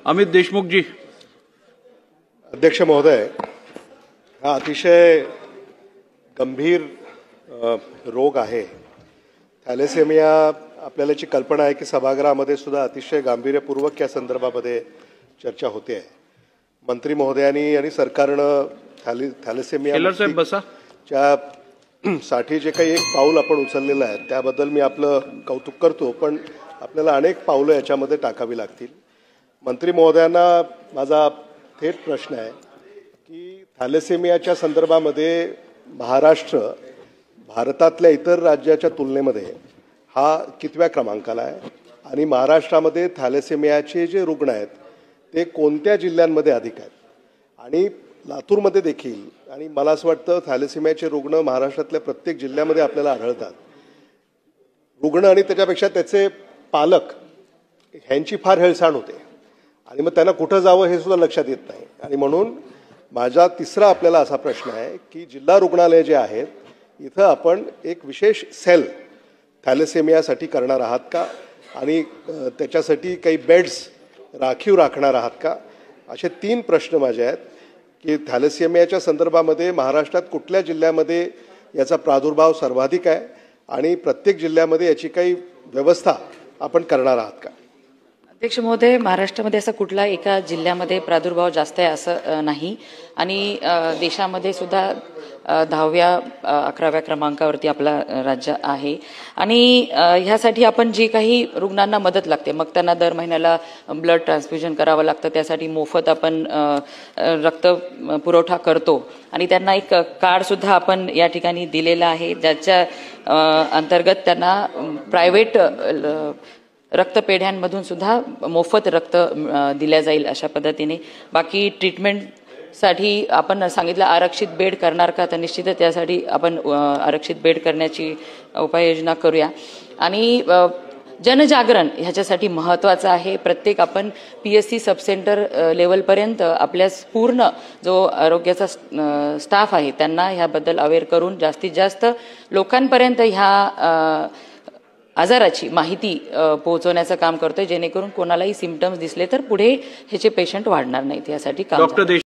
अमित देशमुख जी। अध्यक्ष महोदय, हा अतिशय गंभीर रोग आहे। थॅलेसेमिया आपल्याला जी कल्पना आहे की सभागृहामध्ये सुद्धा अतिशय गांभीर्यपूर्वक या संदर्भामध्ये चर्चा होते आहे। मंत्री महोदयांनी आणि सरकारनं थॅलेसेमिया साठी जे काही एक पाऊल आपण उचललेलं आहे त्याबद्दल मी आपलं कौतुक करतो, पण आपल्याला अनेक पावलं याच्यामध्ये टाकावी लागतील। मंत्री महोदयांना माझा थेट प्रश्न आहे की थॅलेसेमियाच्या संदर्भामध्ये महाराष्ट्र भारतातल्या इतर राज्याच्या तुलनेमध्ये हा कितव्या क्रमांकाला आहे आणि महाराष्ट्रामध्ये थॅलेसेमियाचे जे रुग्ण आहेत ते कोणत्या जिल्ह्यांमध्ये अधिक आहेत आणि लातूरमध्ये देखील, आणि मला असं वाटतं थॅलेसेमियाचे रुग्ण महाराष्ट्रातल्या प्रत्येक जिल्ह्यामध्ये आपल्याला आढळतात। रुग्ण आणि त्याच्यापेक्षा त्याचे पालक ह्यांची फार हेळसांड होते आणि मग त्यांना कुठं जावं हे सुद्धा लक्षात येत नाही। आणि म्हणून माझा तिसरा आपल्याला असा प्रश्न आहे की जिल्हा रुग्णालय जे आहेत इथं आपण एक विशेष सेल थॅलेसेमियासाठी करणार आहात का आणि त्याच्यासाठी काही बेड्स राखीव राखणार आहात का, असे 3 प्रश्न माझे आहेत की थॅलेसेमियाच्या संदर्भामध्ये महाराष्ट्रात कुठल्या जिल्ह्यामध्ये याचा प्रादुर्भाव सर्वाधिक आहे आणि प्रत्येक जिल्ह्यामध्ये याची काही व्यवस्था आपण करणार आहात का? अध्यक्ष महोदय, महाराष्ट्रामध्ये असा कुठला एका जिल्ह्यामध्ये प्रादुर्भाव जास्त आहे असं नाही आणि देशामध्ये सुद्धा 10व्या 11व्या क्रमांकावरती आपला राज्य आहे आणि ह्यासाठी आपण जे काही रुग्णांना मदत लागते, मग त्यांना दर महिन्याला ब्लड ट्रान्सफ्युजन करावं लागतं, त्यासाठी मोफत आपण रक्त पुरवठा करतो आणि त्यांना एक कार्ड सुद्धा आपण या ठिकाणी दिलेलं आहे ज्याच्या अंतर्गत त्यांना प्रायव्हेट रक्तपेढ्यांमधून सुद्धा मोफत रक्त दिल्या जाईल अशा पद्धतीने। बाकी ट्रीटमेंटसाठी आपण सांगितलं आरक्षित बेड करणार का, तर निश्चितच त्यासाठी आपण आरक्षित बेड करण्याची उपाययोजना करूया आणि जनजागरण ह्याच्यासाठी महत्त्वाचं आहे। प्रत्येक आपण PSC सब सेंटर लेवलपर्यंत आपल्या पूर्ण जो आरोग्याचा स्टाफ आहे त्यांना ह्याबद्दल अवेअर करून जास्तीत जास्त लोकांपर्यंत ह्या आजाराची माहिती पोहोचवण्याचं काम करतोय, जेणेकरून कोणालाही सिम्पटम्स दिसले तर पुढे ह्याचे पेशंट वाढणार नाहीत, यासाठी काम